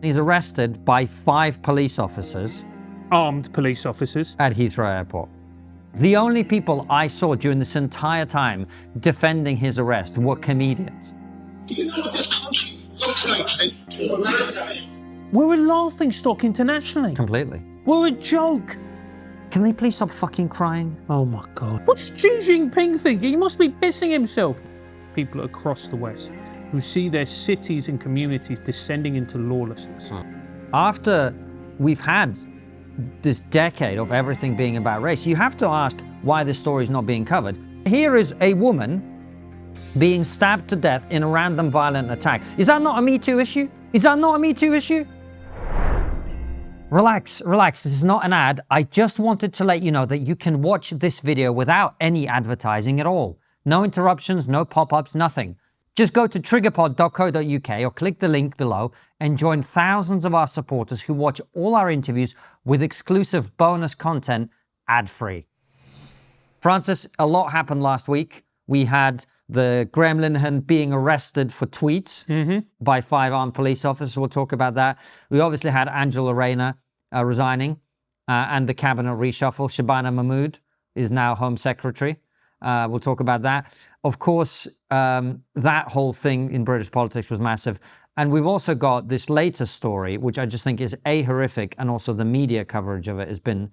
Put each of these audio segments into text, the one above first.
He's arrested by 5 police officers. Armed police officers. At Heathrow Airport. The only people I saw during this entire time defending his arrest were comedians. Do you know what this country looks like to America? We're a laughingstock internationally. Completely. We're a joke. Can they please stop fucking crying? Oh my God. What's Xi Jinping thinking? He must be pissing himself. People across the West who see their cities and communities descending into lawlessness. After we've had this decade of everything being about race, you have to ask why this story is not being covered. Here is a woman being stabbed to death in a random violent attack. Is that not a Me Too issue? Is that not a Me Too issue? Relax, relax, this is not an ad. I just wanted to let you know that you can watch this video without any advertising at all. No interruptions, no pop-ups, nothing. Just go to triggerpod.co.uk or click the link below and join thousands of our supporters who watch all our interviews with exclusive bonus content ad-free. Francis, a lot happened last week. We had the Graham Linehan being arrested for tweets by 5 armed police officers. We'll talk about that. We obviously had Angela Rayner resigning and the cabinet reshuffle. Shabana Mahmood is now Home Secretary. We'll talk about that. Of course, that whole thing in British politics was massive. And we've also got this latest story, which I just think is horrific, and also the media coverage of it has been,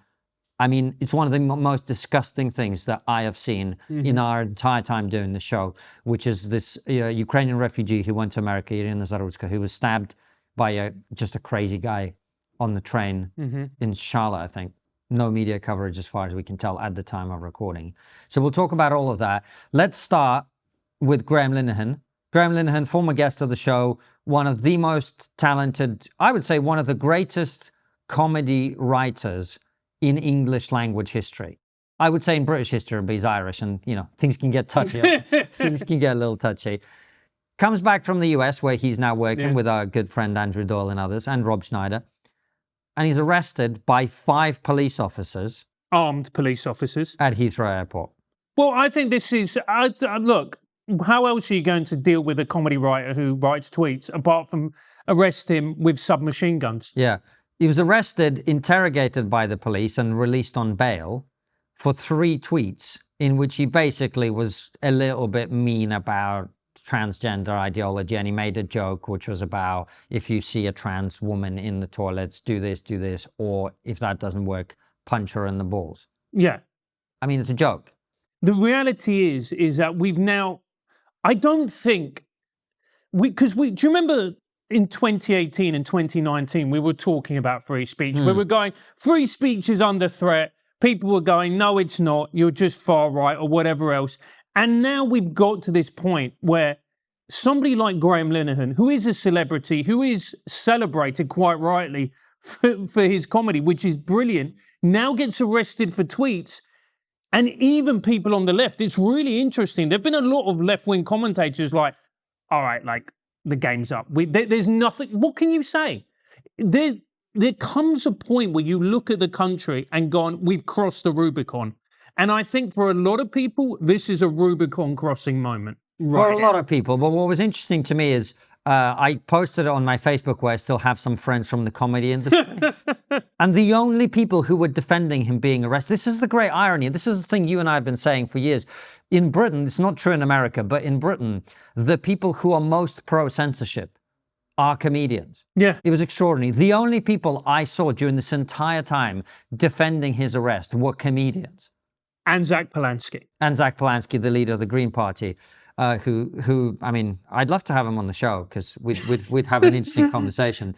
I mean, it's one of the most disgusting things that I have seen in our entire time doing the show, which is this Ukrainian refugee who went to America, Irina Zarutska, who was stabbed by just a crazy guy on the train in Charlotte, I think. No media coverage as far as we can tell at the time of recording. So we'll talk about all of that. Let's start with Graham Linehan. Graham Linehan, former guest of the show, one of the most talented, I would say one of the greatest comedy writers in English language history. I would say in British history, but he's Irish and, you know, things can get touchy. Things can get a little touchy. Comes back from the US where he's now working with our good friend Andrew Doyle and others, and Rob Schneider. And he's arrested by 5 police officers. Armed police officers. At Heathrow Airport. Well, I think this is, look, how else are you going to deal with a comedy writer who writes tweets apart from arrest him with submachine guns? Yeah. He was arrested, interrogated by the police and released on bail for 3 tweets in which he basically was a little bit mean about transgender ideology, and he made a joke which was about, if you see a trans woman in the toilets, do this, or if that doesn't work, punch her in the balls. Yeah. I mean, it's a joke. The reality is that we've now, I don't think, do you remember in 2018 and 2019, we were talking about free speech. We were going, free speech is under threat. People were going, no, it's not. You're just far right or whatever else. And now we've got to this point where somebody like Graham Linehan, who is a celebrity, who is celebrated quite rightly for his comedy, which is brilliant, now gets arrested for tweets. And even people on the left, it's really interesting. There've been a lot of left-wing commentators like, all right, like, the game's up. There's nothing, what can you say? There comes a point where you look at the country and gone, we've crossed the Rubicon. And I think for a lot of people, this is a Rubicon crossing moment. For a lot of people. But what was interesting to me is I posted it on my Facebook where I still have some friends from the comedy industry. And the only people who were defending him being arrested, this is the great irony. This is the thing you and I have been saying for years. In Britain, it's not true in America, but in Britain, the people who are most pro-censorship are comedians. Yeah. It was extraordinary. The only people I saw during this entire time defending his arrest were comedians. And Zach Polanski. And Zach Polanski, the leader of the Green Party, who I mean, I'd love to have him on the show because we'd have an interesting conversation.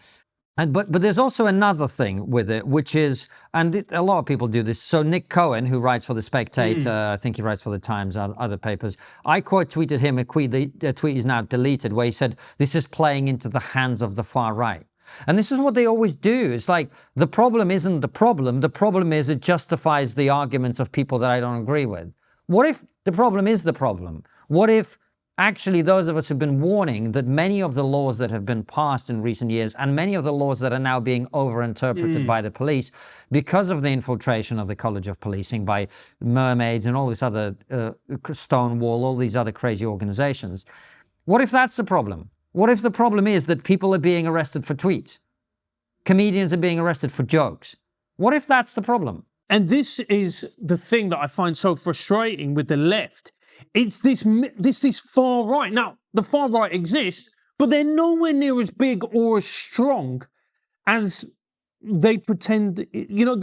But there's also another thing with it, which is, and a lot of people do this. So Nick Cohen, who writes for The Spectator, I think he writes for The Times, other papers, I quote tweeted him a tweet, the tweet is now deleted, where he said, this is playing into the hands of the far right. And this is what they always do. It's like, the problem isn't the problem. The problem is it justifies the arguments of people that I don't agree with. What if the problem is the problem? What if actually those of us who've been warning that many of the laws that have been passed in recent years and many of the laws that are now being overinterpreted by the police because of the infiltration of the College of Policing by mermaids and all this other Stonewall, all these other crazy organizations. What if that's the problem? What if the problem is that people are being arrested for tweets? comedians are being arrested for jokes. What if that's the problem? And this is the thing that I find so frustrating with the left. It's this far right. Now, the far right exists, but they're nowhere near as big or as strong as they pretend. You know,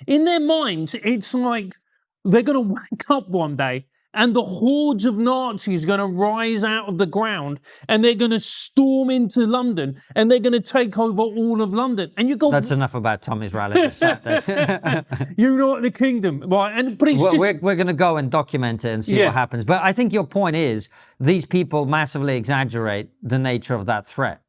in their minds, it's like they're going to wake up one day and the hordes of Nazis are going to rise out of the ground and they're going to storm into London and they're going to take over all of London. And you go, That's enough about Tommy's rally this Saturday. Unite the kingdom, right? But it's we're going to go and document it and see what happens. But I think your point is these people massively exaggerate the nature of that threat.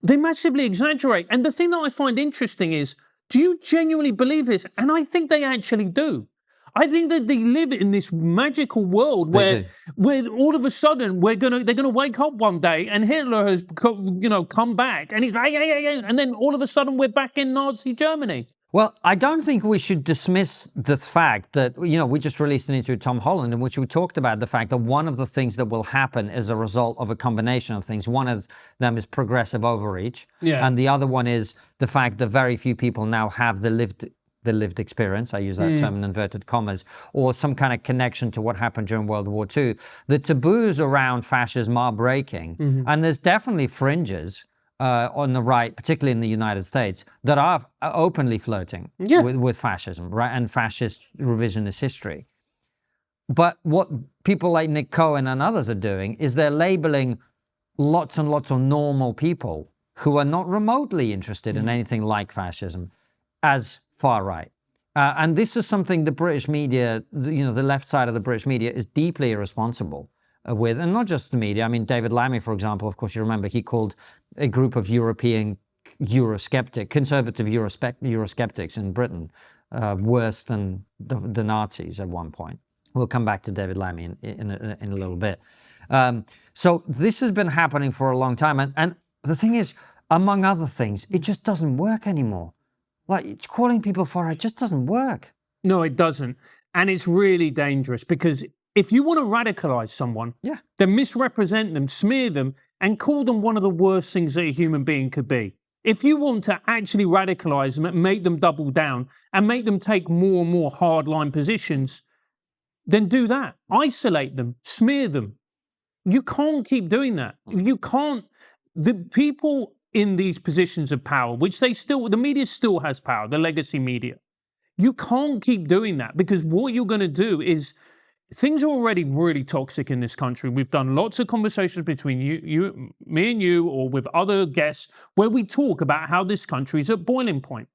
They massively exaggerate. And the thing that I find interesting is, do you genuinely believe this? And I think they actually do. I think that they live in this magical world where all of a sudden they're gonna wake up one day and Hitler has come back and he's like, yeah, and then all of a sudden we're back in Nazi Germany. Well, I don't think we should dismiss the fact that, we just released an interview with Tom Holland in which we talked about the fact that one of the things that will happen as a result of a combination of things, one of them is progressive overreach, and the other one is the fact that very few people now have the lived experience, I use that term in inverted commas, or some kind of connection to what happened during World War II. The taboos around fascism are breaking, and there's definitely fringes on the right, particularly in the United States, that are openly flirting with fascism, right, and fascist revisionist history. But what people like Nick Cohen and others are doing is they're labeling lots and lots of normal people who are not remotely interested in anything like fascism as far right. And this is something the British media, the left side of the British media is deeply irresponsible with, and not just the media. I mean, David Lammy, for example, of course, you remember, he called a group of European conservative Eurosceptics in Britain worse than the Nazis at one point. We'll come back to David Lammy in a little bit. So this has been happening for a long time. And the thing is, among other things, it just doesn't work anymore. Like, calling people far-right just doesn't work. No, it doesn't. And it's really dangerous because if you want to radicalize someone, then misrepresent them, smear them, and call them one of the worst things that a human being could be. If you want to actually radicalize them and make them double down and make them take more and more hardline positions, then do that. Isolate them, smear them. You can't keep doing that. You can't. The people in these positions of power, which the media still has power, the legacy media. You can't keep doing that because what you're going to do is, things are already really toxic in this country. We've done lots of conversations between me and you, or with other guests, where we talk about how this country is at boiling point.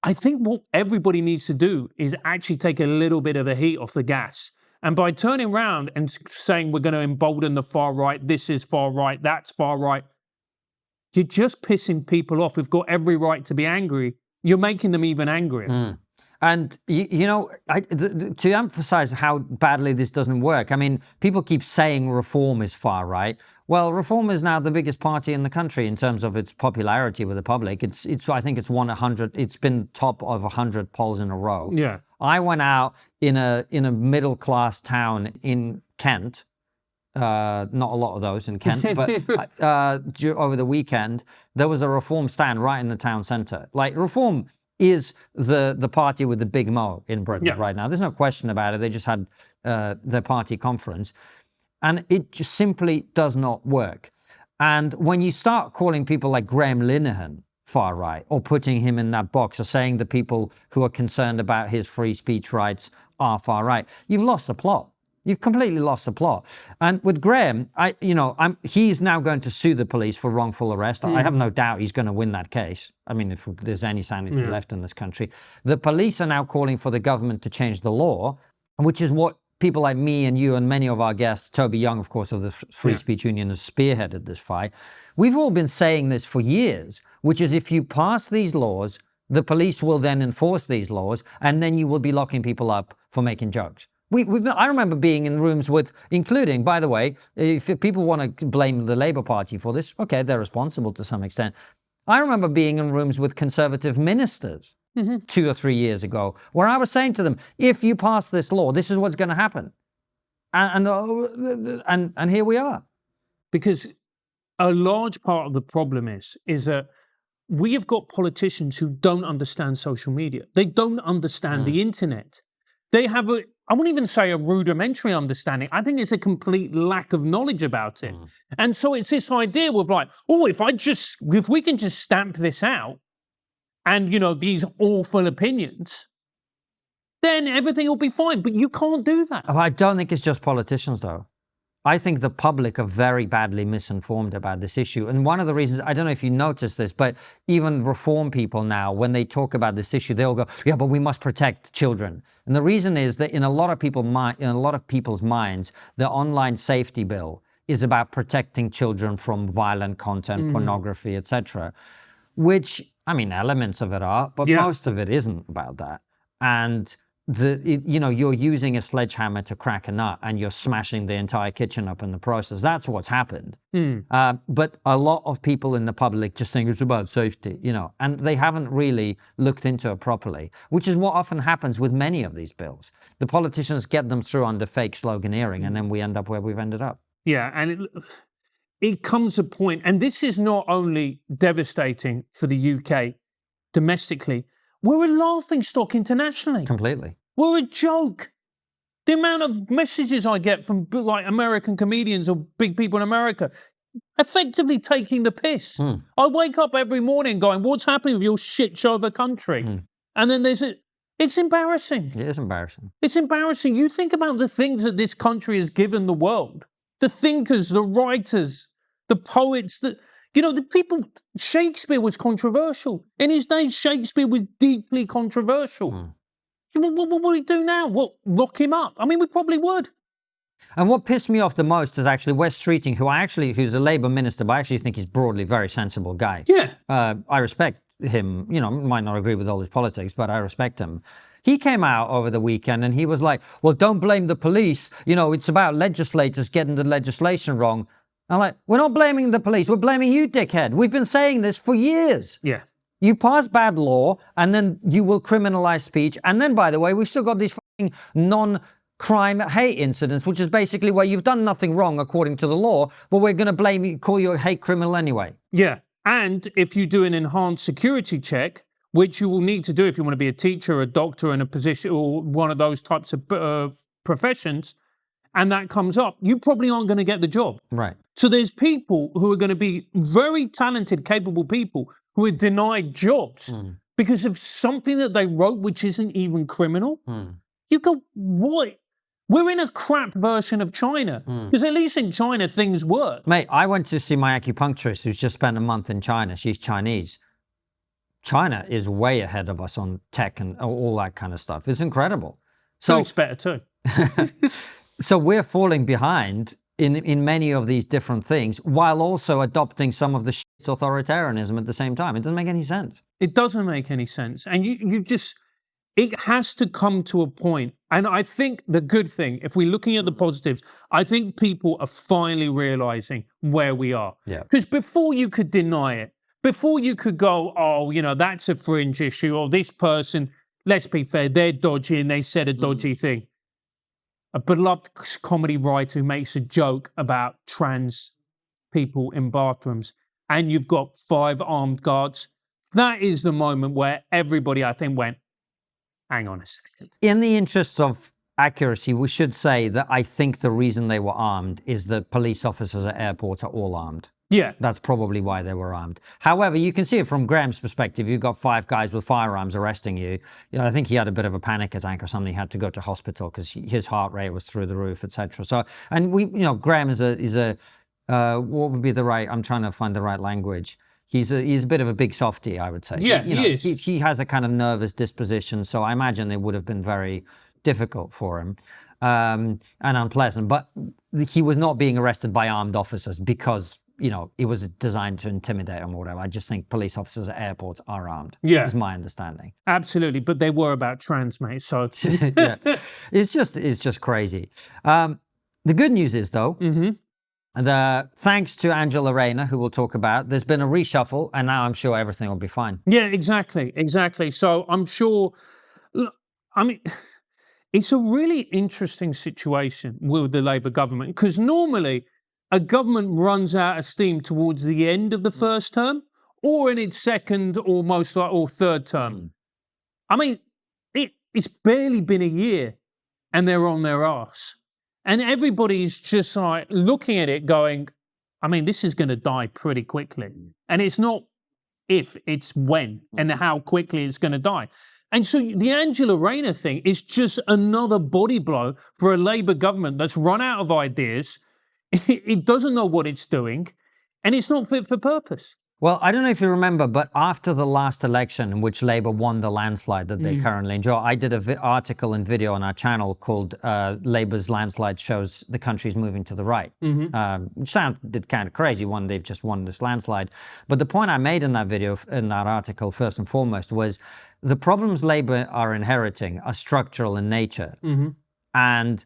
I think what everybody needs to do is actually take a little bit of the heat off the gas. And by turning around and saying we're going to embolden the far right, this is far right, that's far right, you're just pissing people off who've got every right to be angry. You're making them even angrier. And, to emphasize how badly this doesn't work, I mean, people keep saying Reform is far right. Well, Reform is now the biggest party in the country in terms of its popularity with the public. I think it's won 100. It's been top of 100 polls in a row. Yeah. I went out in a middle class town in Kent. Not a lot of those in Kent, but over the weekend, there was a Reform stand right in the town centre. Like, Reform is the party with the big mo in Britain right now. There's no question about it. They just had their party conference. And it just simply does not work. And when you start calling people like Graham Linehan far right, or putting him in that box, or saying the people who are concerned about his free speech rights are far right, you've lost the plot. You've completely lost the plot. And with Graham, he's now going to sue the police for wrongful arrest. I have no doubt he's going to win that case. I mean, if there's any sanity left in this country. The police are now calling for the government to change the law, which is what people like me and you and many of our guests, Toby Young, of course, of the Free Speech Union, has spearheaded this fight. We've all been saying this for years, which is if you pass these laws, the police will then enforce these laws, and then you will be locking people up for making jokes. I remember being in rooms with, including, by the way, if people want to blame the Labour Party for this, okay, they're responsible to some extent. I remember being in rooms with Conservative ministers 2 or 3 years ago, where I was saying to them, if you pass this law, this is what's going to happen. And here we are. Because a large part of the problem is that we have got politicians who don't understand social media. They don't understand the internet. They have I wouldn't even say a rudimentary understanding. I think it's a complete lack of knowledge about it. And so it's this idea of like, oh, if we can just stamp this out and, these awful opinions, then everything will be fine. But you can't do that. I don't think it's just politicians, though. I think the public are very badly misinformed about this issue. And one of the reasons, I don't know if you noticed this, but even reform people now, when they talk about this issue, they'll go, yeah, but we must protect children. And the reason is that in a lot of people's minds, the online safety bill is about protecting children from violent content, pornography, etc. Which, I mean, elements of it are, but most of it isn't about that. And you're using a sledgehammer to crack a nut and you're smashing the entire kitchen up in the process. That's what's happened. But a lot of people in the public just think it's about safety, and they haven't really looked into it properly, which is what often happens with many of these bills. The politicians get them through under fake sloganeering, and then we end up where we've ended up. Yeah, and it comes a point, and this is not only devastating for the UK domestically, we're a laughingstock internationally. Completely. We're a joke. The amount of messages I get from like American comedians or big people in America effectively taking the piss. I wake up every morning going, what's happening with your shit show of a country? And then it's embarrassing. It is embarrassing. It's embarrassing. You think about the things that this country has given the world. The thinkers, the writers, the poets, the people. Shakespeare was controversial. In his day, Shakespeare was deeply controversial. What would he do now? What, lock him up? I mean, we probably would. And what pissed me off the most is actually Wes Streeting, who's a Labour minister, but I actually think he's broadly a very sensible guy. Yeah. I respect him. Might not agree with all his politics, but I respect him. He came out over the weekend and he was like, well, don't blame the police. It's about legislators getting the legislation wrong. I'm like, we're not blaming the police. We're blaming you, dickhead. We've been saying this for years. Yeah. You pass bad law, and then you will criminalize speech. And then, by the way, we've still got these fucking non-crime hate incidents, which is basically where you've done nothing wrong according to the law, but we're going to blame you, call you a hate criminal anyway. Yeah. And if you do an enhanced security check, which you will need to do if you want to be a teacher, a doctor in a position, or one of those types of professions, and that comes up, you probably aren't going to get the job. Right. So there's people who are going to be very talented, capable people who are denied jobs because of something that they wrote which isn't even criminal. You go, what? We're in a crap version of China. Because at least in China, things work. Mate, I went to see my acupuncturist who's just spent a month in China. She's Chinese. China is way ahead of us on tech and all that kind of stuff. It's incredible. So it's better too. So we're falling behind in many of these different things while also adopting some of the shit authoritarianism at the same time. It doesn't make any sense. It doesn't make any sense. And it has to come to a point. And I think the good thing, if we're looking at the positives, I think people are finally realizing where we are. Yeah. Because before you could deny it, before you could go, oh, that's a fringe issue, or this person, let's be fair, they're dodgy and they said a dodgy thing. A beloved comedy writer who makes a joke about trans people in bathrooms, and you've got 5 armed guards. That is the moment where everybody, I think, went, hang on a second. In the interests of accuracy, we should say that I think the reason they were armed is that police officers at airports are all armed. Yeah. That's probably why they were armed. However, you can see it from Graham's perspective. You've got 5 guys with firearms arresting you. I think he had a bit of a panic attack or something. He had to go to hospital because his heart rate was through the roof, etc. So, and Graham is a what would be the right? I'm trying to find the right language. He's a bit of a big softie, I would say. Yeah, he is. He has a kind of nervous disposition, so I imagine it would have been very difficult for him and unpleasant. But he was not being arrested by armed officers because it was designed to intimidate them or whatever. I just think police officers at airports are armed. Yeah, is my understanding. Absolutely, but they were about trans, mate. So yeah, it's just crazy. The good news is though. And thanks to Angela Rayner, who we'll talk about, there's been a reshuffle, and now I'm sure everything will be fine. Yeah, exactly. So I'm sure, it's a really interesting situation with the Labour government, because normally a government runs out of steam towards the end of the first term or in its second or most like or third term. I mean, it's barely been a year and they're on their arse. And everybody's just like looking at it going, I mean, this is going to die pretty quickly. And it's not if, it's when and how quickly it's going to die. And so the Angela Rayner thing is just another body blow for a Labour government that's run out of ideas. It doesn't know what it's doing, and it's not fit for purpose. Well, I don't know if you remember, but after the last election in which Labour won the landslide that they currently enjoy, I did an article and video on our channel called Labour's Landslide Shows the Country's Moving to the Right. Which sounded kind of crazy when they've just won this landslide. But the point I made in that video, in that article, first and foremost, was the problems Labour are inheriting are structural in nature. And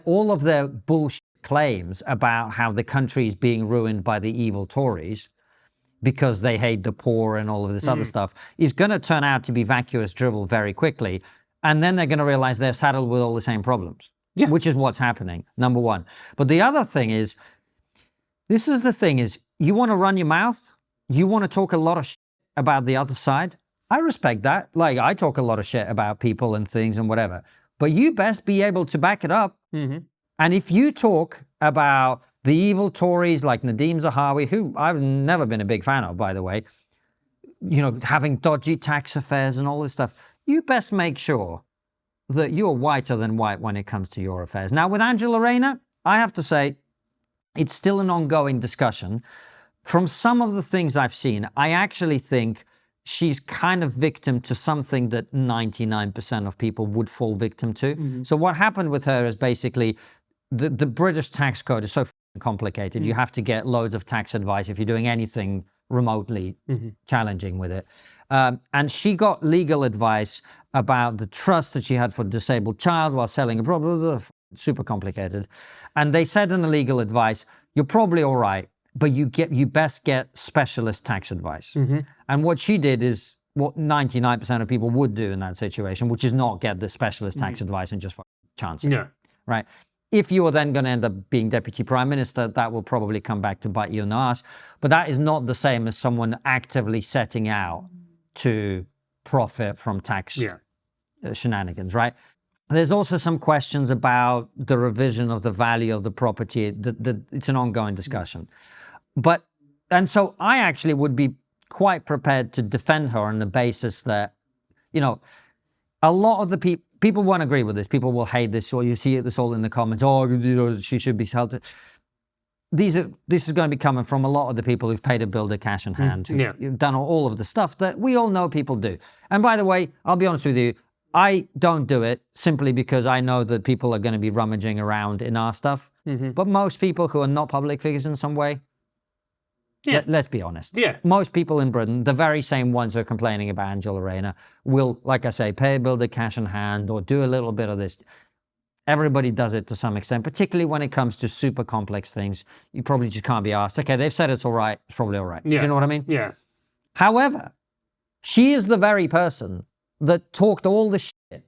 all of their bullshit claims about how the country is being ruined by the evil Tories because they hate the poor and all of this other stuff, is going to turn out to be vacuous drivel very quickly. And then they're going to realize they're saddled with all the same problems, which is what's happening, number one. But the other thing is, you want to run your mouth, you want to talk a lot of shit about the other side. I respect that. Like, I talk a lot of shit about people and things and whatever, but you best be able to back it up. And if you talk about the evil Tories like Nadeem Zahawi, who I've never been a big fan of, by the way, you know, having dodgy tax affairs and all this stuff, you best make sure that you're whiter than white when it comes to your affairs. Now, with Angela Rayner, I have to say, it's still an ongoing discussion. From some of the things I've seen, I actually think she's kind of victim to something that 99% of people would fall victim to. So what happened with her is basically the British tax code is so complicated. You have to get loads of tax advice if you're doing anything remotely challenging with it. And she got legal advice about the trust that she had for a disabled child while selling a property. Super complicated. And they said in the legal advice, you're probably all right, but you best get specialist tax advice. And what she did is what 99% of people would do in that situation, which is not get the specialist tax advice and just chance it. Right? If you are then going to end up being deputy prime minister, that will probably come back to bite you in the ass. But that is not the same as someone actively setting out to profit from tax shenanigans, right? There's also some questions about the revision of the value of the property. It's an ongoing discussion. And so I actually would be quite prepared to defend her on the basis that, you know, a lot of the people won't agree with this. People will hate this, or you see this all in the comments. Oh, you know, she should be held to. This is going to be coming from a lot of the people who've paid a builder cash in hand, who've done all of the stuff that we all know people do. And by the way, I'll be honest with you, I don't do it simply because I know that people are going to be rummaging around in our stuff. But most people who are not public figures in some way, let's be honest. Most people in Britain, the very same ones who are complaining about Angela Rayner, will, like I say, pay a builder cash in hand or do a little bit of this. Everybody does it to some extent, particularly when it comes to super complex things. You probably just can't be asked, okay, they've said it's all right, it's probably all right. Do you know what I mean? However, she is the very person that talked all the shit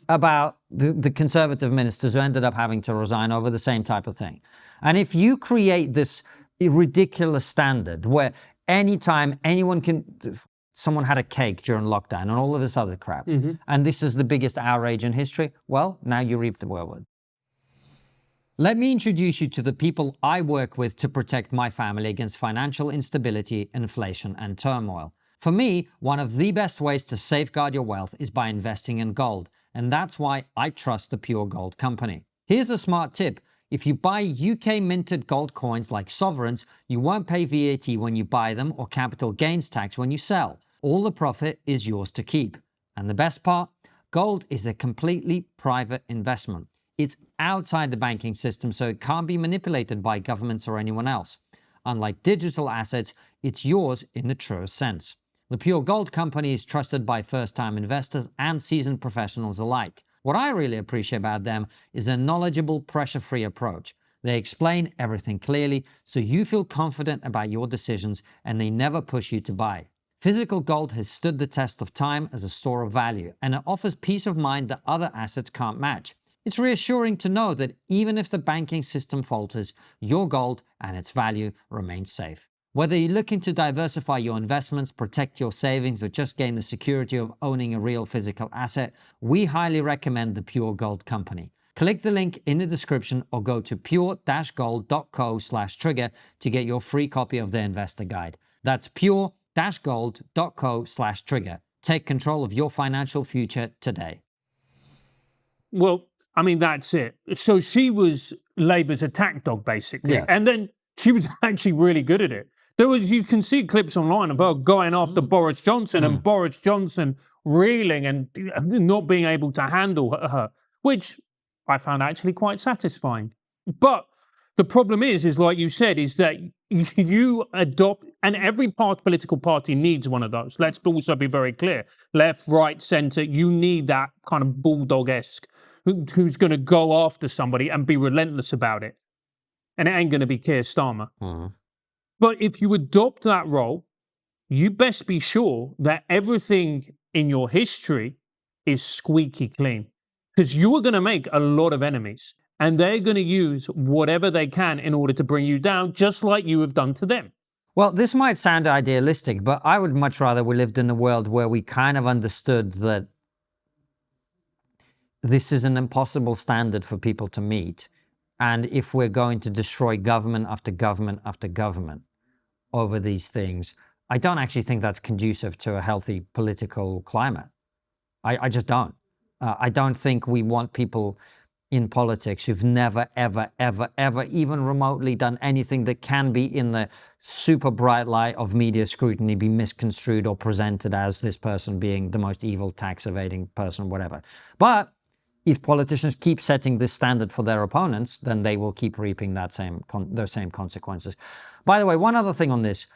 about the Conservative ministers who ended up having to resign over the same type of thing. And if you create this ridiculous standard where anytime someone had a cake during lockdown and all of this other crap, and this is the biggest outrage in history, well, now you reap the whirlwind. Let me introduce you to the people I work with to protect my family against financial instability, inflation, and turmoil. For me, one of the best ways to safeguard your wealth is by investing in gold, and that's why I trust the Pure Gold Company. Here's a smart tip. If you buy UK minted gold coins like sovereigns, you won't pay VAT when you buy them or capital gains tax when you sell. All the profit is yours to keep. And the best part? Gold is a completely private investment. It's outside the banking system, so it can't be manipulated by governments or anyone else. Unlike digital assets, it's yours in the truest sense. The Pure Gold Company is trusted by first-time investors and seasoned professionals alike. What I really appreciate about them is their knowledgeable, pressure-free approach. They explain everything clearly, so you feel confident about your decisions and they never push you to buy. Physical gold has stood the test of time as a store of value, and it offers peace of mind that other assets can't match. It's reassuring to know that even if the banking system falters, your gold and its value remains safe. Whether you're looking to diversify your investments, protect your savings, or just gain the security of owning a real physical asset, we highly recommend the Pure Gold Company. Click the link in the description or go to pure-gold.co/trigger to get your free copy of the investor guide. That's pure-gold.co/trigger. Take control of your financial future today. Well, I mean, that's it. So she was Labour's attack dog, basically. Yeah. And then she was actually really good at it. You can see clips online of her going after Boris Johnson and Boris Johnson reeling and not being able to handle her, which I found actually quite satisfying. But the problem is like you said, is that you adopt, and every political party needs one of those. Let's also be very clear. Left, right, centre, you need that kind of bulldog-esque who's going to go after somebody and be relentless about it. And it ain't going to be Keir Starmer. But if you adopt that role, you best be sure that everything in your history is squeaky clean. Because you are going to make a lot of enemies. And they're going to use whatever they can in order to bring you down, just like you have done to them. Well, this might sound idealistic, but I would much rather we lived in a world where we kind of understood that this is an impossible standard for people to meet. And if we're going to destroy government after government after government over these things, I don't actually think that's conducive to a healthy political climate. I just don't. I don't think we want people in politics who've never, ever, ever, ever even remotely done anything that can be in the super bright light of media scrutiny, be misconstrued or presented as this person being the most evil tax evading person, whatever. But if politicians keep setting this standard for their opponents, then they will keep reaping that those same consequences. By the way, one other thing on this: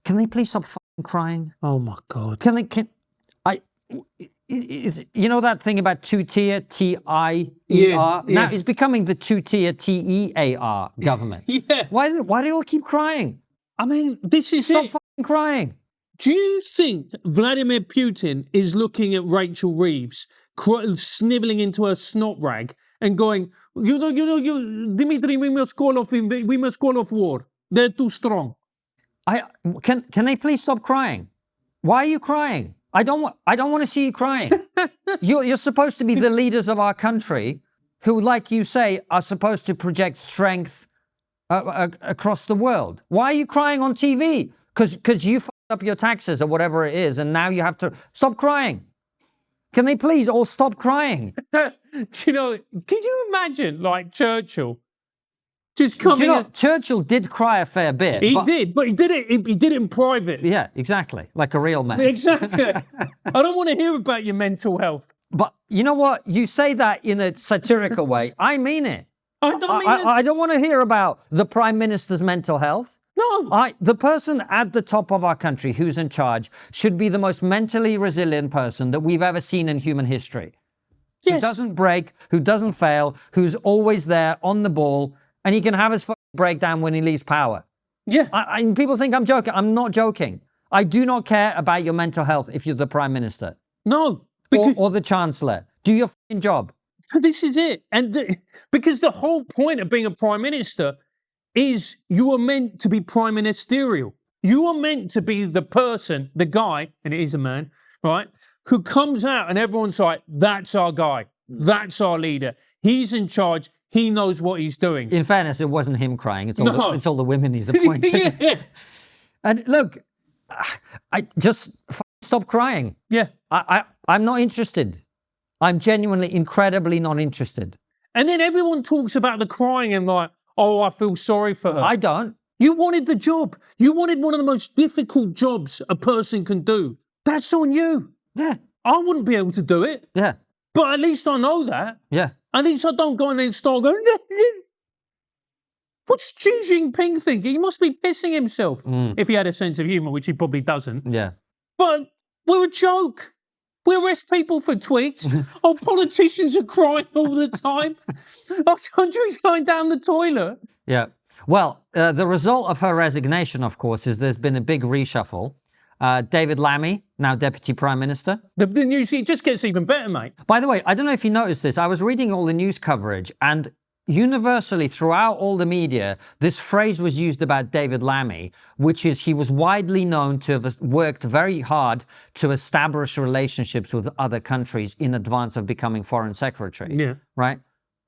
can they please stop fucking crying? Oh my God! You know that thing about two-tier, T-I-E-R? Yeah. Now it's becoming the two-tier, T-E-A-R government. Yeah. Why do you all keep crying? I mean, this is Stop it. fucking crying. Do you think Vladimir Putin is looking at Rachel Reeves, sniveling into her snot rag and going, Dmitry, we must call off war. They're too strong. Can they please stop crying? Why are you crying? I don't want to see you crying. You're supposed to be the leaders of our country who, like you say, are supposed to project strength across the world. Why are you crying on TV? Because you fucked up your taxes or whatever it is, and now you have to stop crying. Can they please all stop crying? Can you imagine, like, Churchill just coming in? Churchill did cry a fair bit. He did, but he did it in private. Yeah, exactly. Like a real man. Exactly. I don't want to hear about your mental health. But you know what? You say that in a satirical way. I mean it. I don't mean it. I don't want to hear about the Prime Minister's mental health. No. The person at the top of our country who's in charge should be the most mentally resilient person that we've ever seen in human history. Yes. Who doesn't break, who doesn't fail, who's always there on the ball, and he can have his fucking breakdown when he leaves power. Yeah. And people think I'm joking. I'm not joking. I do not care about your mental health if you're the Prime Minister. No. Or the Chancellor. Do your fucking job. This is it. And because the whole point of being a Prime Minister is you are meant to be prime ministerial. You are meant to be the person, the guy, and it is a man, right, who comes out and everyone's like, that's our guy. That's our leader. He's in charge. He knows what he's doing. In fairness, it wasn't him crying. It's all the women he's appointed. Yeah. And look, I just stop crying. Yeah. I'm not interested. I'm genuinely incredibly not interested. And then everyone talks about the crying and like, oh, I feel sorry for her. I don't. You wanted the job. You wanted one of the most difficult jobs a person can do. That's on you. Yeah. I wouldn't be able to do it. Yeah. But at least I know that. Yeah. At least I don't go in there and start going, what's Xi Jinping thinking? He must be pissing himself. If he had a sense of humour, which he probably doesn't. Yeah. But we're a joke. We arrest people for tweets. Our politicians are crying all the time. Our country's going down the toilet. Yeah. Well, the result of her resignation, of course, is there's been a big reshuffle. David Lammy, now Deputy Prime Minister. The news, it just gets even better, mate. By the way, I don't know if you noticed this. I was reading all the news coverage, and universally throughout all the media, this phrase was used about David Lammy, which is he was widely known to have worked very hard to establish relationships with other countries in advance of becoming foreign secretary. Yeah. Right?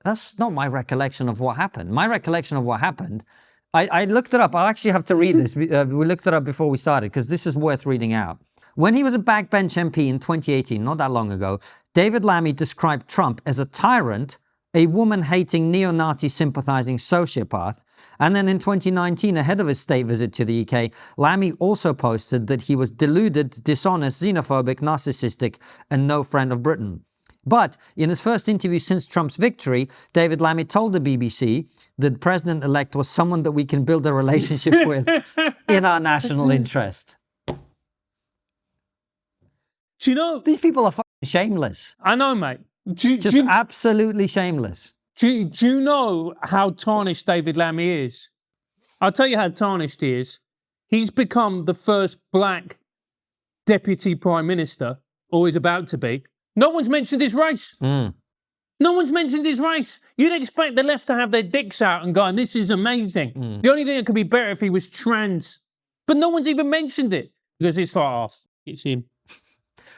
That's not my recollection of what happened. My recollection of what happened, I looked it up. I actually have to read this. We looked it up before we started because this is worth reading out. When he was a backbench MP in 2018, not that long ago, David Lammy described Trump as a tyrant, a woman-hating, neo-Nazi sympathizing sociopath. And then in 2019, ahead of his state visit to the UK, Lammy also posted that he was deluded, dishonest, xenophobic, narcissistic, and no friend of Britain. But in his first interview since Trump's victory, David Lammy told the BBC that the president-elect was someone that we can build a relationship with in our national interest. Do you know? These people are fucking shameless. I know, mate. Just absolutely shameless. Do you know how tarnished David Lammy is? I'll tell you how tarnished he is. He's become the first black deputy prime minister, or is about to be. No one's mentioned his race. No one's mentioned his race. You'd expect the left to have their dicks out and going, this is amazing. The only thing that could be better if he was trans. But no one's even mentioned it. Because it's like, oh, it's him.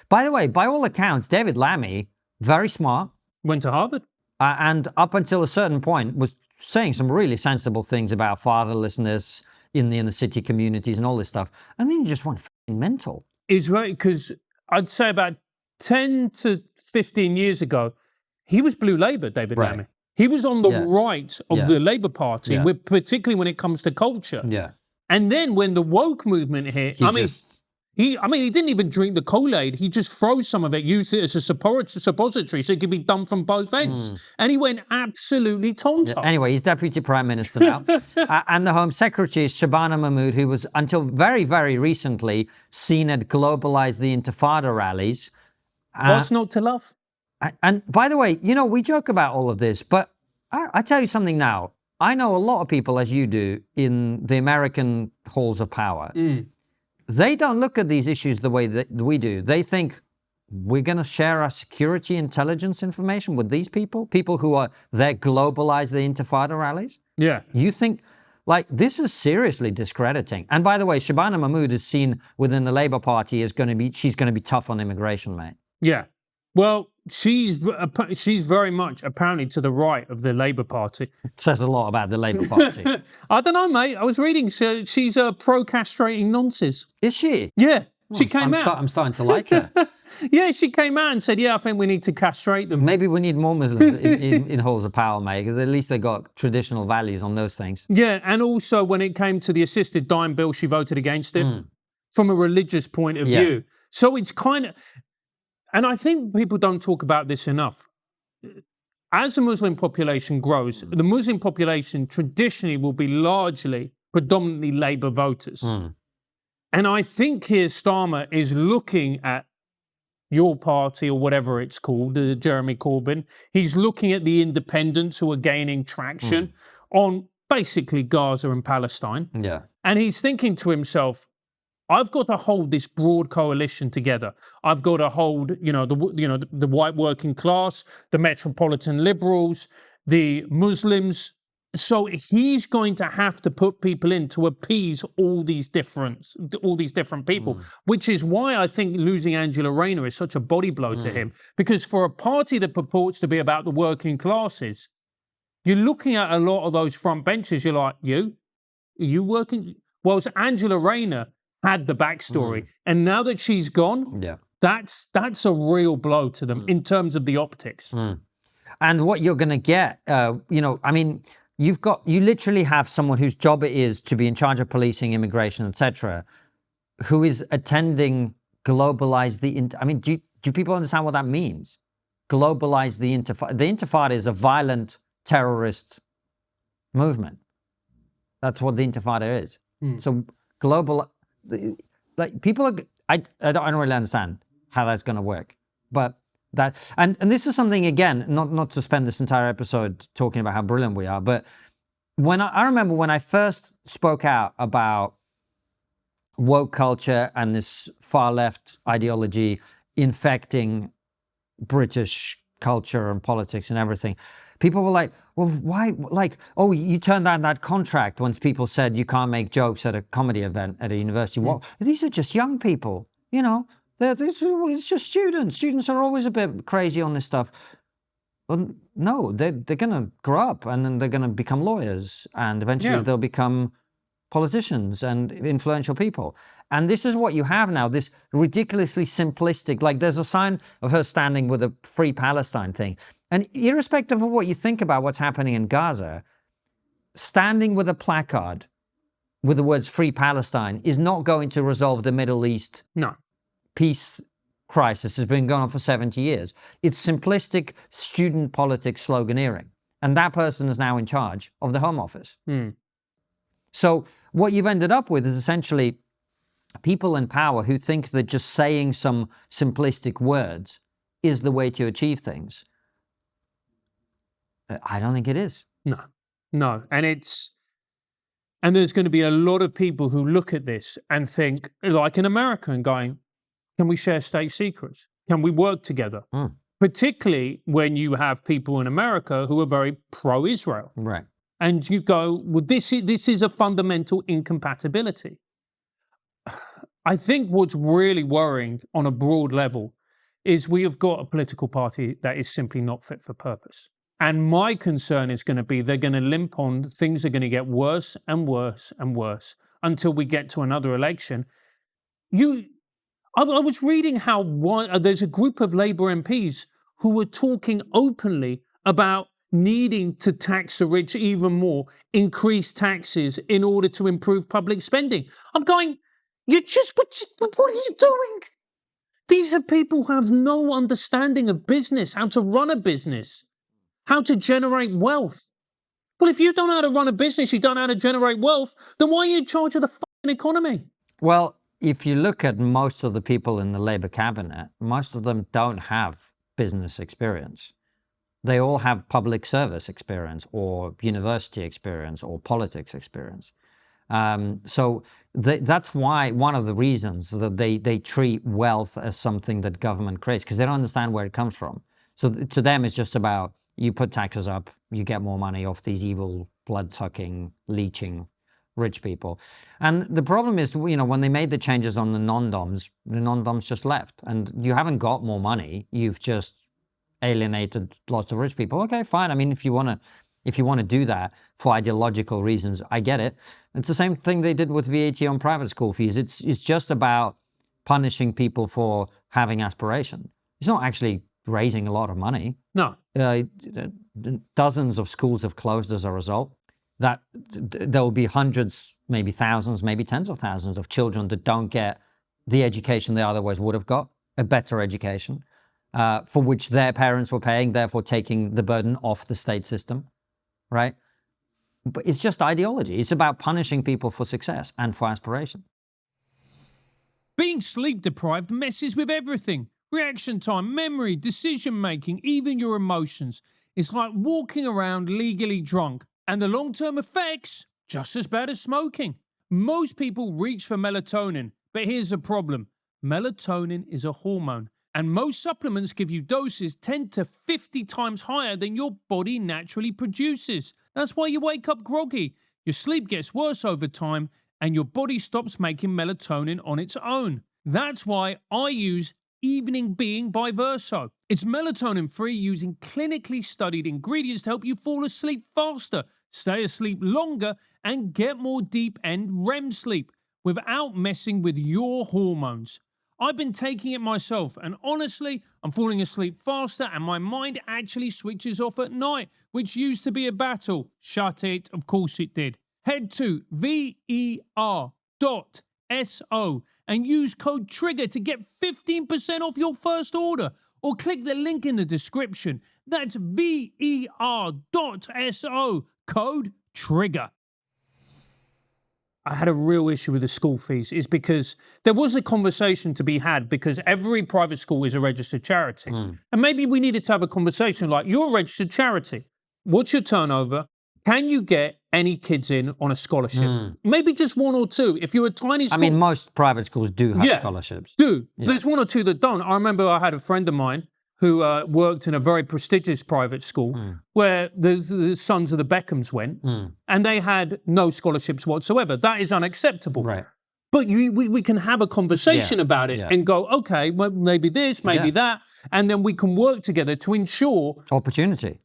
By the way, by all accounts, David Lammy, very smart. Went to Harvard. And up until a certain point was saying some really sensible things about fatherlessness in the inner city communities and all this stuff. And then he just went fucking mental. It's right, because I'd say about 10 to 15 years ago, he was Blue Labour, David Lammy. He was on the right of the Labour Party, particularly when it comes to culture. Yeah. And then when the woke movement hit, he didn't even drink the Kool-Aid. He just froze some of it, used it as a suppository so it could be done from both ends. And he went absolutely tonto. Anyway, he's Deputy Prime Minister now. And the Home Secretary is Shabana Mahmood, who was, until very, very recently, seen at Globalize the Intifada rallies. What's not to love? And by the way, you know, we joke about all of this, but I tell you something now. I know a lot of people, as you do, in the American halls of power. They don't look at these issues the way that we do. They think, we're going to share our security intelligence information with these people who are there, globalize the Intifada rallies. Yeah. You think, like, this is seriously discrediting. And by the way, Shabana Mahmood is seen within the Labour Party as she's going to be tough on immigration, mate. Yeah. Well, she's very much apparently to the right of the Labour Party. Says a lot about the Labour Party. I don't know, mate. I was reading, so she's pro-castrating nonces. Is she? Yeah. She came out. I'm starting to like her. Yeah, she came out and said, yeah, I think we need to castrate them. Maybe we need more Muslims in halls of power, mate, because at least they got traditional values on those things. Yeah, and also when it came to the assisted dying bill, she voted against it from a religious point of view. So it's kind of... And I think people don't talk about this enough. As the Muslim population grows, the Muslim population traditionally will be predominantly Labour voters. And I think Keir Starmer is looking at your party or whatever it's called, Jeremy Corbyn. He's looking at the independents who are gaining traction on basically Gaza and Palestine. Yeah. And he's thinking to himself, I've got to hold this broad coalition together. I've got to hold, the white working class, the metropolitan liberals, the Muslims. So he's going to have to put people in to appease all these different people, which is why I think losing Angela Rayner is such a body blow to him. Because for a party that purports to be about the working classes, you're looking at a lot of those front benches. You're like, are you working? Well, it's Angela Rayner had the backstory, and now that she's gone, that's a real blow to them in terms of the optics. And what you're going to get, you literally have someone whose job it is to be in charge of policing, immigration, etc., who is attending globalize the. Do people understand what that means? Globalize the Intifada. The Intifada is a violent terrorist movement. That's what the Intifada is. So global. Like people are, I don't really understand how that's going to work, but that, and this is something, again, not to spend this entire episode talking about how brilliant we are, but when I remember when I first spoke out about woke culture and this far left ideology infecting British culture and politics and everything, People were like, well, why? Like, oh, you turned down that contract once people said you can't make jokes at a comedy event at a university. What? These are just young people, you know. It's just students. Students are always a bit crazy on this stuff. Well, no, they're going to grow up and then they're going to become lawyers and eventually they'll become politicians and influential people. And this is what you have now, this ridiculously simplistic, like there's a sign of her standing with a Free Palestine thing. And irrespective of what you think about what's happening in Gaza, standing with a placard with the words Free Palestine is not going to resolve the Middle East peace crisis. Has been going on for 70 years. It's simplistic student politics sloganeering. And that person is now in charge of the Home Office. So what you've ended up with is essentially people in power who think that just saying some simplistic words is the way to achieve things. I don't think it is. No. And there's going to be a lot of people who look at this and think, like in America, and going, can we share state secrets? Can we work together? Particularly when you have people in America who are very pro-Israel. Right. And you go, well, this is a fundamental incompatibility. I think what's really worrying on a broad level is we have got a political party that is simply not fit for purpose. And my concern is going to be they're going to limp on, things are going to get worse and worse and worse until we get to another election. I was reading how there's a group of Labour MPs who were talking openly about needing to tax the rich even more, increase taxes in order to improve public spending. I'm going, what are you doing? These are people who have no understanding of business, how to run a business, how to generate wealth. Well, if you don't know how to run a business, you don't know how to generate wealth, then why are you in charge of the fucking economy? Well, if you look at most of the people in the Labour cabinet, most of them don't have business experience. They all have public service experience or university experience or politics experience. So that's why one of the reasons that they treat wealth as something that government creates, because they don't understand where it comes from. So to them, it's just about you put taxes up, you get more money off these evil, blood-sucking, leeching rich people. And the problem is, you know, when they made the changes on the non-doms just left. And you haven't got more money, you've just alienated lots of rich people. Okay, fine. I mean, if you want to do that for ideological reasons, I get it. It's the same thing they did with VAT on private school fees. It's just about punishing people for having aspiration. It's not actually raising a lot of money. No. Dozens of schools have closed as a result. That there will be hundreds, maybe thousands, maybe tens of thousands of children that don't get the education they otherwise would have got, a better education, for which their parents were paying, therefore taking the burden off the state system, right? But it's just ideology. It's about punishing people for success and for aspiration. Being sleep deprived messes with everything. Reaction time, memory, decision making, even your emotions. It's like walking around legally drunk. And the long-term effects, just as bad as smoking. Most people reach for melatonin, but here's the problem. Melatonin is a hormone, and most supplements give you doses 10 to 50 times higher than your body naturally produces. That's why you wake up groggy, your sleep gets worse over time, and your body stops making melatonin on its own. That's why I use Evening Being by Verso. It's melatonin-free using clinically studied ingredients to help you fall asleep faster, stay asleep longer, and get more deep-end REM sleep without messing with your hormones. I've been taking it myself, and honestly, I'm falling asleep faster and my mind actually switches off at night, which used to be a battle. Shut it, of course it did. Head to ver.so and use code TRIGGER to get 15% off your first order, or click the link in the description. That's ver.so, code TRIGGER. I had a real issue with the school fees is because there was a conversation to be had, because every private school is a registered charity. And maybe we needed to have a conversation like, you're a registered charity. What's your turnover? Can you get any kids in on a scholarship? Maybe just one or two. If you're a tiny school. I mean, most private schools do have scholarships. Yeah. There's one or two that don't. I remember I had a friend of mine who worked in a very prestigious private school where the sons of the Beckhams went, and they had no scholarships whatsoever. That is unacceptable. Right. But we can have a conversation about it and go, okay, well, maybe this, maybe that, and then we can work together to ensure opportunity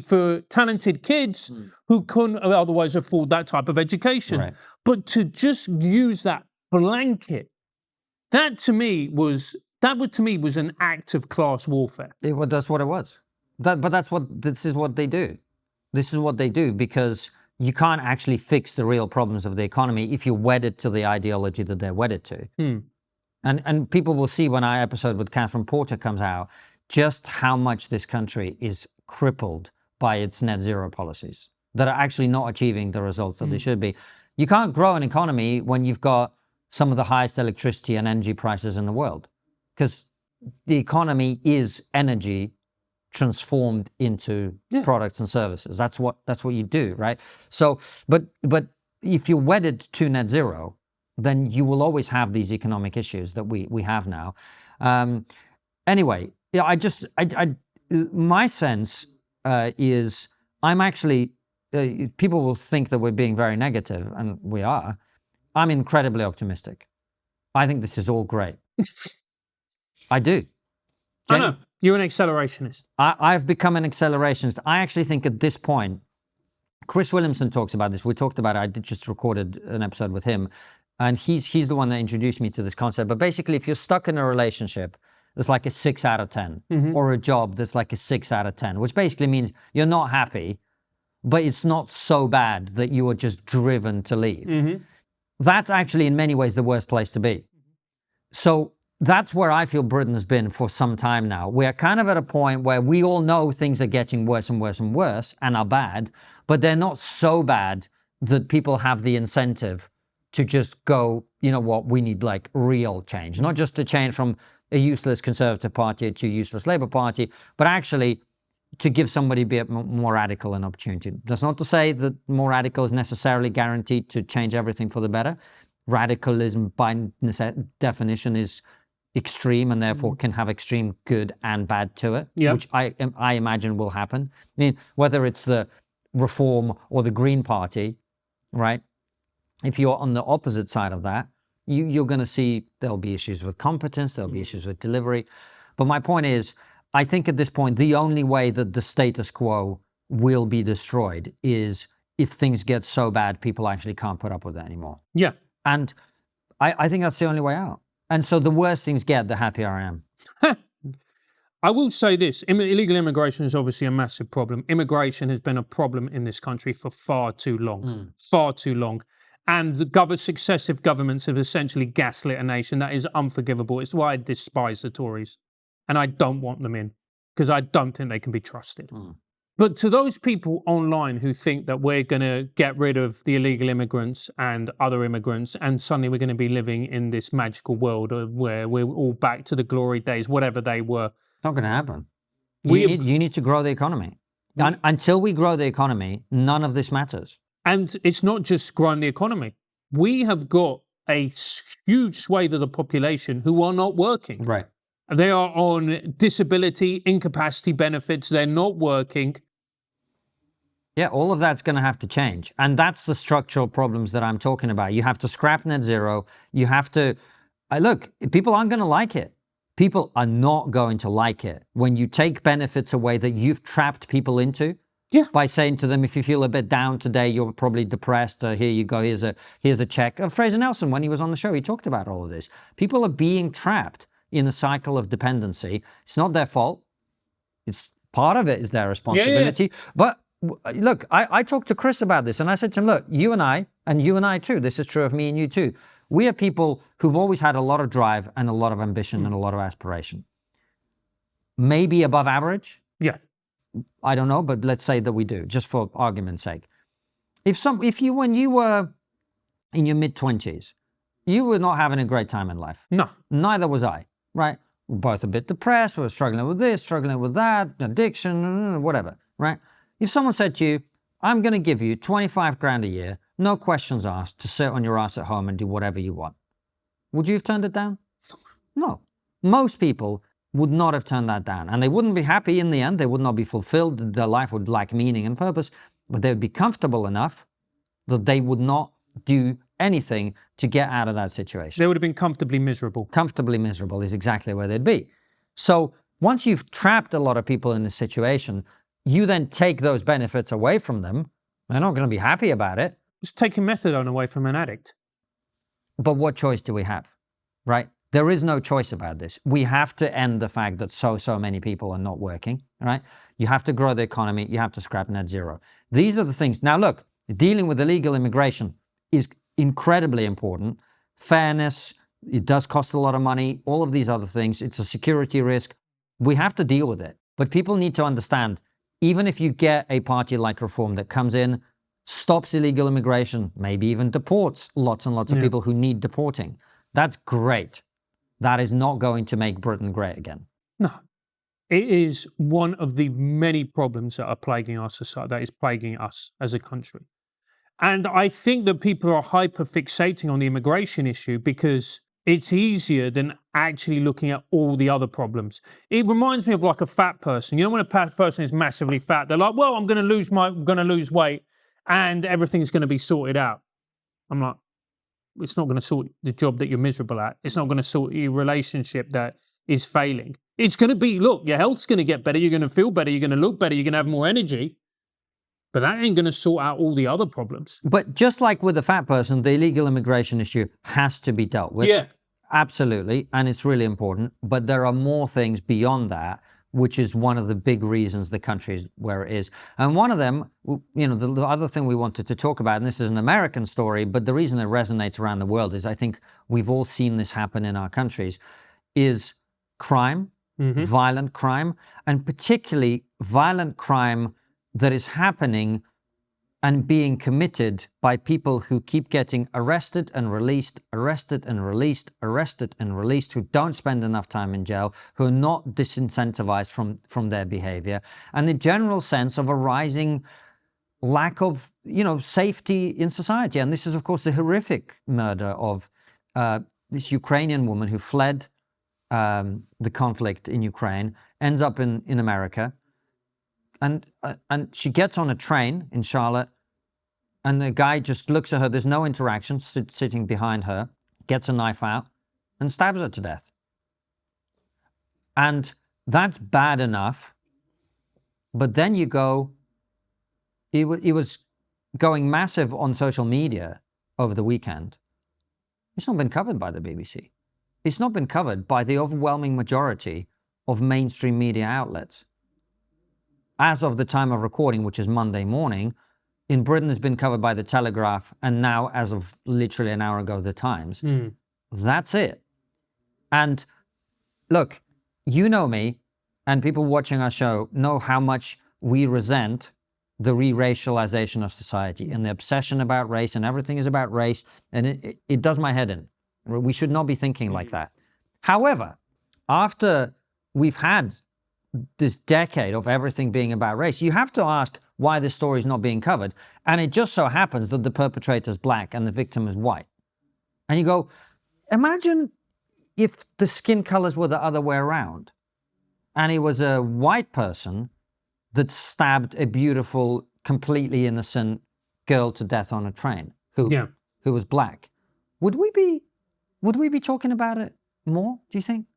for talented kids who couldn't otherwise afford that type of education. Right. But to just use that blanket, that to me was an act of class warfare. That's what it was. This is what they do. This is what they do because you can't actually fix the real problems of the economy if you're wedded to the ideology that they're wedded to. And people will see when our episode with Catherine Porter comes out just how much this country is crippled by its net zero policies that are actually not achieving the results that they should be. You can't grow an economy when you've got some of the highest electricity and energy prices in the world because the economy is energy transformed into products and services. That's what you do, right? So, but if you're wedded to net zero, then you will always have these economic issues that we have now. Anyway, my sense is I'm actually people will think that we're being very negative, and we are. I'm incredibly optimistic. I think this is all great. I do. I know. You're an accelerationist. I've become an accelerationist. I actually think at this point, Chris Williamson talks about this. We talked about it. I just recorded an episode with him. And he's the one that introduced me to this concept. But basically, if you're stuck in a relationship that's like a 6 out of 10, or a job that's like a 6 out of 10, which basically means you're not happy, but it's not so bad that you are just driven to leave. That's actually in many ways the worst place to be. So that's where I feel Britain has been for some time now. We're kind of at a point where we all know things are getting worse and worse and worse and are bad, but they're not so bad that people have the incentive to just go, you know what, we need like real change. Not just to change from a useless Conservative Party to a useless Labour Party, but actually to give somebody a bit more radical an opportunity. That's not to say that more radical is necessarily guaranteed to change everything for the better. Radicalism by definition is extreme and therefore can have extreme good and bad to it, which I imagine will happen. I mean, whether it's the Reform or the Green Party, right? If you're on the opposite side of that, you're going to see there'll be issues with competence, there'll be issues with delivery. But my point is, I think at this point, the only way that the status quo will be destroyed is if things get so bad, people actually can't put up with it anymore. Yeah. And I think that's the only way out. And so the worse things get, the happier I am. I will say this, illegal immigration is obviously a massive problem. Immigration has been a problem in this country for far too long, far too long. And the successive governments have essentially gaslit a nation. That is unforgivable. It's why I despise the Tories. And I don't want them in, because I don't think they can be trusted. But to those people online who think that we're going to get rid of the illegal immigrants and other immigrants, and suddenly we're going to be living in this magical world where we're all back to the glory days, whatever they were. Not going to happen. You need to grow the economy. And until we grow the economy, none of this matters. And it's not just growing the economy. We have got a huge swathe of the population who are not working. Right. They are on disability, incapacity benefits. They're not working. Yeah, all of that's going to have to change. And that's the structural problems that I'm talking about. You have to scrap net zero. You have to... look, people aren't going to like it. People are not going to like it when you take benefits away that you've trapped people into. Yeah. By saying to them, if you feel a bit down today, you're probably depressed. Here you go. Here's a check. Fraser Nelson, when he was on the show, he talked about all of this. People are being trapped in a cycle of dependency. It's not their fault. It's part of it is their responsibility. Yeah. But look, I talked to Chris about this, and I said to him, look, you and I too. This is true of me and you too. We are people who've always had a lot of drive and a lot of ambition and a lot of aspiration. Maybe above average. Yeah. I don't know, but let's say that we do, just for argument's sake. If you, when you were in your mid-20s, you were not having a great time in life. No. Neither was I, right? We're both a bit depressed, we're struggling with this, struggling with that, addiction, whatever, right? If someone said to you, I'm going to give you 25 grand a year, no questions asked, to sit on your ass at home and do whatever you want, would you have turned it down? No. Most people would not have turned that down. And they wouldn't be happy in the end. They would not be fulfilled. Their life would lack meaning and purpose. But they would be comfortable enough that they would not do anything to get out of that situation. They would have been comfortably miserable. Comfortably miserable is exactly where they'd be. So once you've trapped a lot of people in this situation, you then take those benefits away from them. They're not going to be happy about it. It's taking methadone away from an addict. But what choice do we have, right? There is no choice about this. We have to end the fact that so many people are not working, right? You have to grow the economy. You have to scrap net zero. These are the things. Now, look, dealing with illegal immigration is incredibly important. Fairness, it does cost a lot of money, all of these other things. It's a security risk. We have to deal with it. But people need to understand, even if you get a party like Reform that comes in, stops illegal immigration, maybe even deports lots and lots of people who need deporting, that's great. That is not going to make Britain great again. No. It is one of the many problems that are plaguing our society, that is plaguing us as a country. And I think that people are hyper-fixating on the immigration issue because it's easier than actually looking at all the other problems. It reminds me of like a fat person. You know, when a person is massively fat, they're like, well, I'm going to lose weight and everything's going to be sorted out. I'm like, it's not going to sort the job that you're miserable at. It's not going to sort your relationship that is failing. It's going to be, look, your health's going to get better. You're going to feel better. You're going to look better. You're going to have more energy. But that ain't going to sort out all the other problems. But just like with the fat person, the illegal immigration issue has to be dealt with. Yeah. Absolutely. And it's really important. But there are more things beyond that, which is one of the big reasons the country is where it is. And one of them, you know, the other thing we wanted to talk about, and this is an American story, but the reason it resonates around the world is I think we've all seen this happen in our countries, is crime, violent crime, and particularly violent crime that is happening and being committed by people who keep getting arrested and released, arrested and released, arrested and released, who don't spend enough time in jail, who are not disincentivized from their behavior, and the general sense of a rising lack of, you know, safety in society. And this is, of course, the horrific murder of this Ukrainian woman who fled the conflict in Ukraine, ends up in America, and she gets on a train in Charlotte, and the guy just looks at her. There's no interaction, sitting behind her, gets a knife out, and stabs her to death. And that's bad enough. But then you go, it was going massive on social media over the weekend. It's not been covered by the BBC. It's not been covered by the overwhelming majority of mainstream media outlets. As of the time of recording, which is Monday morning, in Britain has been covered by The Telegraph, and now, as of literally an hour ago, The Times. That's it. And look, you know me, and people watching our show know how much we resent the re-racialization of society and the obsession about race, and everything is about race, and it does my head in. We should not be thinking like that. However, after we've had this decade of everything being about race, you have to ask why this story is not being covered. And it just so happens that the perpetrator is black and the victim is white. And you go, imagine if the skin colors were the other way around, and it was a white person that stabbed a beautiful, completely innocent girl to death on a train who was black. Would we be talking about it more, do you think?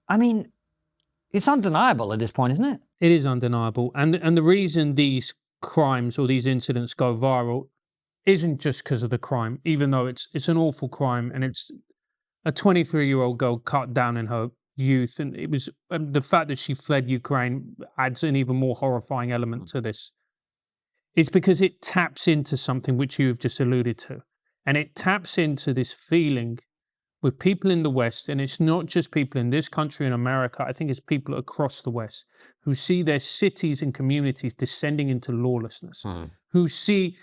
I mean, it's undeniable at this point, isn't it? It is undeniable. And the reason these crimes or these incidents go viral isn't just because of the crime, even though it's an awful crime, and it's a 23-year-old girl cut down in her youth, and it was the fact that she fled Ukraine adds an even more horrifying element to this. It's because it taps into something which you've just alluded to, and it taps into this feeling with people in the West, and it's not just people in this country in America, I think it's people across the West who see their cities and communities descending into lawlessness, who see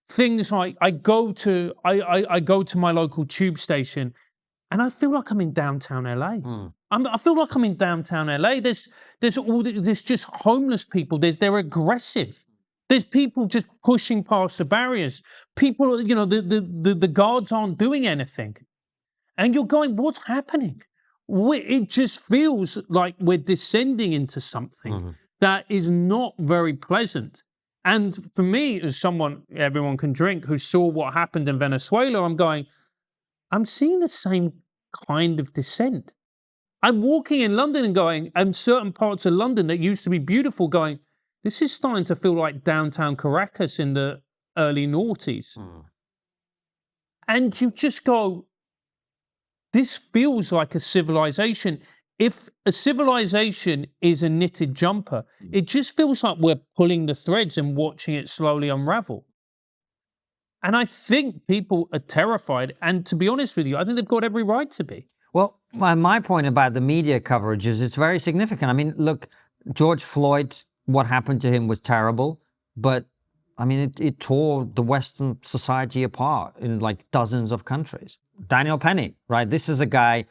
things like, I go to my local tube station and I feel like I'm in downtown LA. I feel like I'm in downtown LA. There's just homeless people. They're aggressive. There's people just pushing past the barriers. People, you know, the guards aren't doing anything. And you're going, what's happening? it just feels like we're descending into something that is not very pleasant. And for me, as someone, everyone can drink, who saw what happened in Venezuela, I'm seeing the same kind of descent. I'm walking in London and going, and certain parts of London that used to be beautiful, going, this is starting to feel like downtown Caracas in the early noughties. And you just go, this feels like a civilization. If a civilization is a knitted jumper, it just feels like we're pulling the threads and watching it slowly unravel. And I think people are terrified. And to be honest with you, I think they've got every right to be. Well, my point about the media coverage is it's very significant. I mean, look, George Floyd, what happened to him was terrible, but I mean, it tore the Western society apart in like dozens of countries. Daniel Penny, right? This is a guy,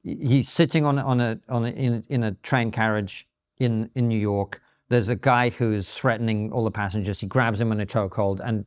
he's sitting in a train carriage in New York. There's a guy who's threatening all the passengers. He grabs him in a chokehold, and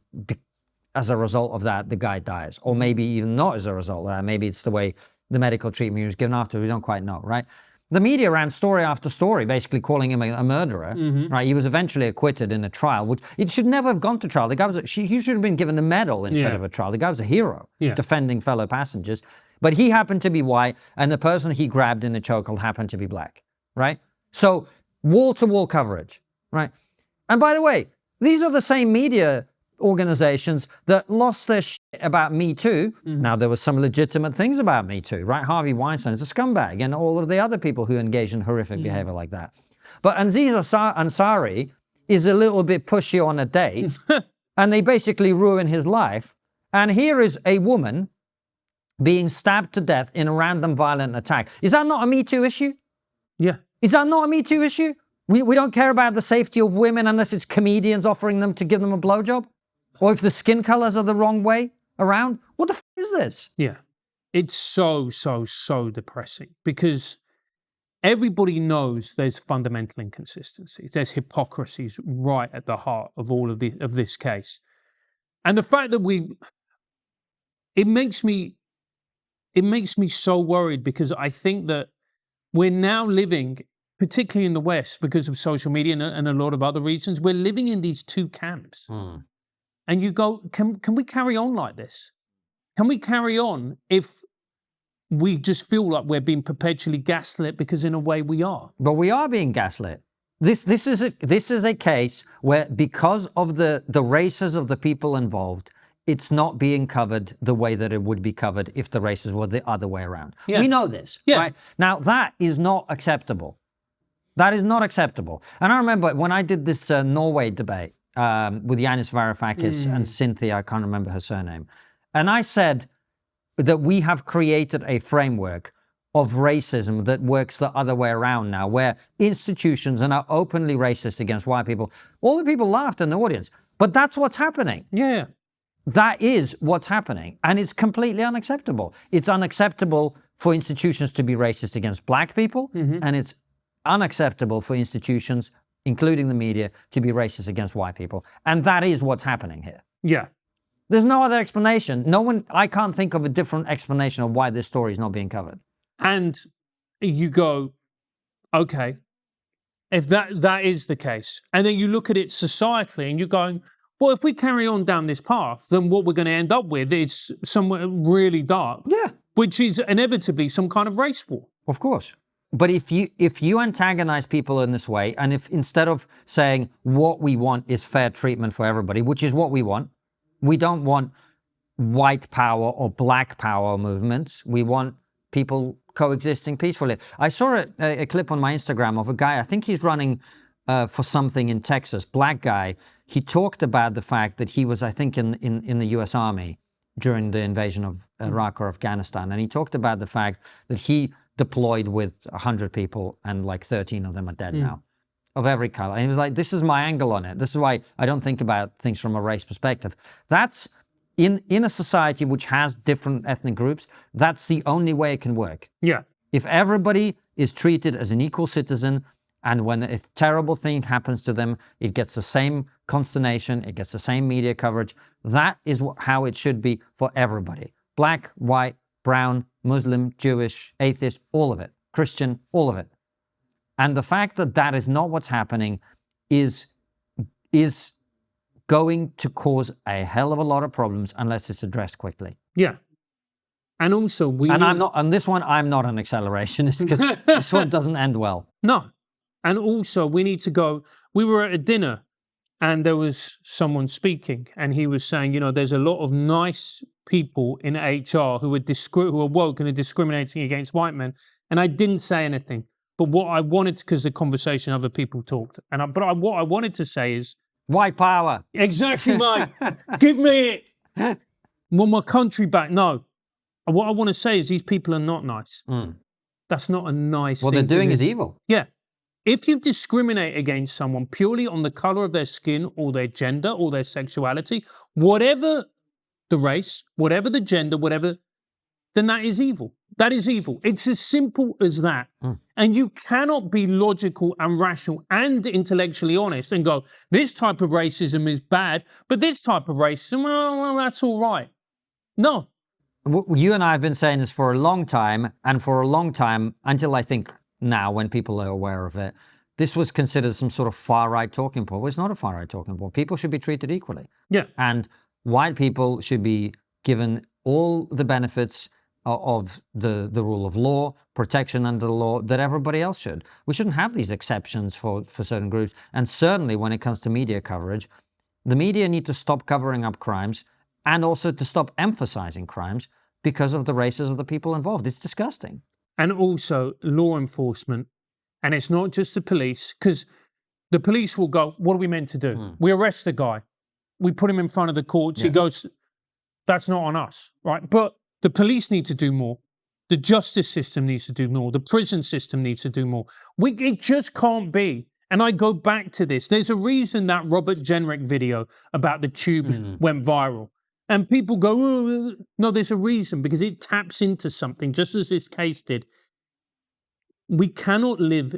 as a result of that, the guy dies. Or maybe even not as a result of that. Maybe it's the way the medical treatment he was given after. We don't quite know, right? The media ran story after story, basically calling him a murderer, right? He was eventually acquitted in a trial, which it should never have gone to trial. The guy he should have been given a medal instead of a trial. The guy was a hero, defending fellow passengers. But he happened to be white, and the person he grabbed in the chokehold happened to be black, right? So wall-to-wall coverage, right? And by the way, these are the same media organizations that lost their shit about Me Too. Now, there were some legitimate things about Me Too, right? Harvey Weinstein is a scumbag, and all of the other people who engage in horrific behavior like that. But Aziz Ansari is a little bit pushy on a date, and they basically ruin his life. And here is a woman being stabbed to death in a random violent attack. Is that not a Me Too issue? Yeah. Is that not a Me Too issue? We don't care about the safety of women unless it's comedians offering them to give them a blowjob? Or if the skin colors are the wrong way around? What the f*** is this? Yeah. It's so depressing, because everybody knows there's fundamental inconsistencies. There's hypocrisies right at the heart of all of this case. And the fact that it makes me so worried, because I think that we're now living, particularly in the West, because of social media and a lot of other reasons, we're living in these two camps. And you go, can we carry on like this? Can we carry on if we just feel like we're being perpetually gaslit, because in a way we are? But we are being gaslit. This is a case where, because of the races of the people involved, it's not being covered the way that it would be covered if the races were the other way around. Yeah. We know this, right? Now, that is not acceptable. That is not acceptable. And I remember when I did this Norway debate, with Yanis Varoufakis and Cynthia, I can't remember her surname. And I said that we have created a framework of racism that works the other way around now, where institutions are now openly racist against white people. All the people laughed in the audience, but that's what's happening. Yeah. That is what's happening. And it's completely unacceptable. It's unacceptable for institutions to be racist against black people, and it's unacceptable for institutions, including the media, to be racist against white people. And that is what's happening here. Yeah. There's no other explanation. I can't think of a different explanation of why this story is not being covered. And you go, okay, if that is the case, and then you look at it societally and you're going, well, if we carry on down this path, then what we're going to end up with is somewhere really dark. Yeah. Which is inevitably some kind of race war. Of course. But if you antagonize people in this way, and if instead of saying what we want is fair treatment for everybody, which is what we don't want white power or black power movements. We want people coexisting peacefully. I saw a clip on my Instagram of a guy, I think he's running for something in Texas, black guy. He talked about the fact that he was, I think, in the US Army during the invasion of Iraq or Afghanistan. And he talked about the fact that he deployed with 100 people and like 13 of them are dead now, of every color. And he was like, this is my angle on it. This is why I don't think about things from a race perspective. That's in a society which has different ethnic groups, that's the only way it can work. Yeah. If everybody is treated as an equal citizen, and when a terrible thing happens to them, it gets the same consternation, it gets the same media coverage. That is how it should be for everybody. Black, white, brown, Muslim, Jewish, atheist, all of it. Christian, all of it. And the fact that that is not what's happening is going to cause a hell of a lot of problems unless it's addressed quickly. Yeah. And also on this one, I'm not an accelerationist because this one doesn't end well. No. And also we need to go, we were at a dinner and there was someone speaking and he was saying, you know, there's a lot of nice people in HR who are woke and are discriminating against white men. And I didn't say anything. But what I wanted, because the conversation other people talked, what I wanted to say is, white power. Exactly, mate. Give me it. Want my country back? No. What I want to say is these people are not nice. That's not a nice thing. What they're doing is evil. Yeah. If you discriminate against someone purely on the color of their skin or their gender or their sexuality, whatever the race, whatever the gender, then that is evil. That is evil. It's as simple as that. And you cannot be logical and rational and intellectually honest and go, this type of racism is bad, but this type of racism, well, that's all right. No. You and I have been saying this for a long time, and for a long time, until I think now when people are aware of it, this was considered some sort of far-right talking point. Well, it's not a far-right talking point. People should be treated equally. Yeah. And white people should be given all the benefits of the rule of law, protection under the law, that everybody else should. We shouldn't have these exceptions for certain groups. And certainly when it comes to media coverage, the media need to stop covering up crimes and also to stop emphasizing crimes because of the races of the people involved. It's disgusting. And also law enforcement. And it's not just the police, because the police will go, what are we meant to do? We arrest the guy. We put him in front of the courts. He goes, that's not on us, right? But the police need to do more. The justice system needs to do more. The prison system needs to do more. It just can't be. And I go back to this. There's a reason that Robert Jenrick video about the tubes went viral. And people go, oh, no, there's a reason, because it taps into something, just as this case did. We cannot live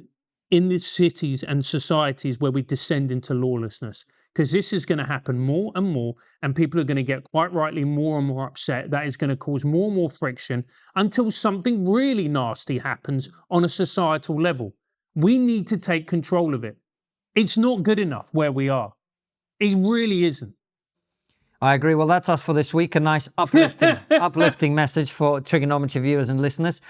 in the cities and societies where we descend into lawlessness, because this is going to happen more and more, and people are going to get, quite rightly, more and more upset. That is going to cause more and more friction until something really nasty happens on a societal level. We need to take control of it. It's not good enough where we are. It really isn't. I agree. Well, that's us for this week. A nice uplifting message for TRIGGERnometry viewers and listeners.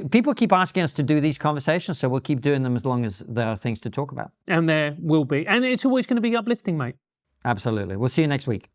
People keep asking us to do these conversations, so we'll keep doing them as long as there are things to talk about. And there will be. And it's always going to be uplifting, mate. Absolutely. We'll see you next week.